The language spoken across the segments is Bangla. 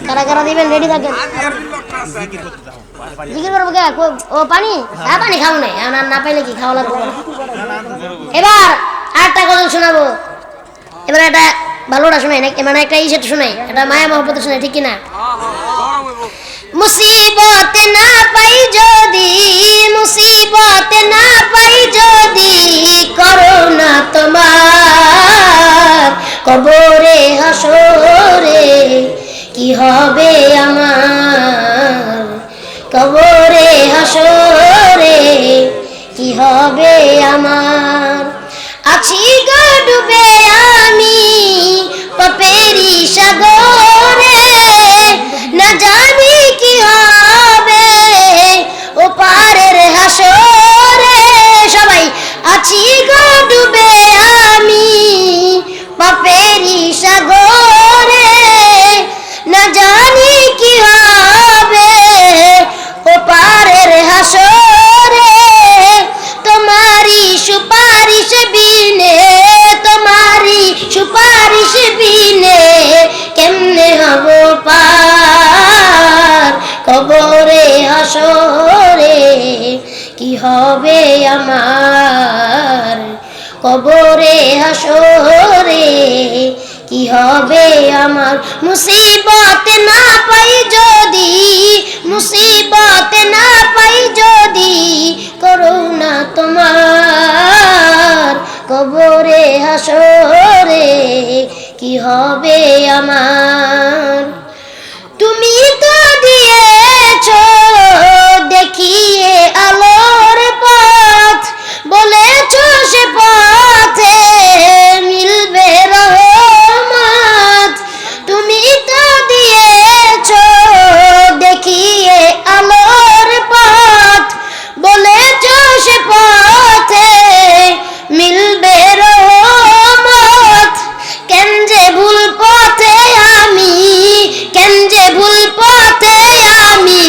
কারা কারা দিবেন রেডি থাকেন। জিকির করবো কে? ও পানি? হ্যাঁ পানি খাবো না, না পাইলে কি খাওয়া লাগবে? এবার আরেকটা গজল শোনাবো। এবার একটা ভালোটা শোনাই না, মানে একটা ইসেট শোনাই, একটা মায়া মহব্বত শোনাই, ঠিক কিনা? মুসিবত না পাই যদি, মুসিবত না পাই যদি, করোনা তোমার কবরে হাসরে কি হবে আমার, কবরে হাসরে কি হবে আমার। আছি গো ডুবে আমি পাপেরি সাগরে, না জানি কি হবে ও পারের হাসরে। সবাই আছি গো ডুবে আমি পাপেরি সাগরে, না জানি কি হবে ও পারের হাসরে। তোমারি সুপারিশ বিনে, তোমারি সুপারিশ বিনে কেমনে হব পার, কবরে হাসরে কি হবে আমার, কবরে হাসরে কি হবে আমার। মুসিবত না পাই যদি, মুসিবত না পাই যদি, করুণা তোমার কবরে হাসরে কি হবে আমার। তুমি তো দিয়েছো দেখিয়ে আলোর পথ, বলেছো সে পথে মিলবে রহমত। তুমি তো দিয়েছো দেখিয়ে আলোর পথ, বলেছো সে পথে মিলবে রহমত। কেন যে ভুল পথে আমি, কেন যে ভুল পথে আমি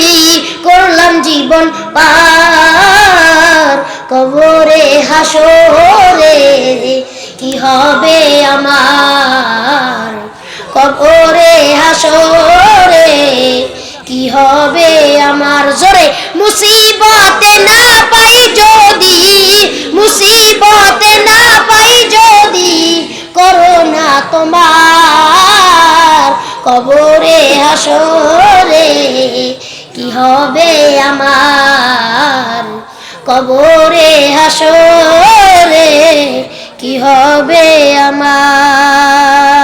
করলাম জীবন পার, কবরে হাসরে কি হবে আমার, কবরে হাসরে কি হবে আমার। জোরে মুসিবত না পাই যদি, মুসিবত না পাই যদি, করোনা তোমার কবরে হাসরে কি হবে আমার, কবরে হাসরে কি হবে আমার।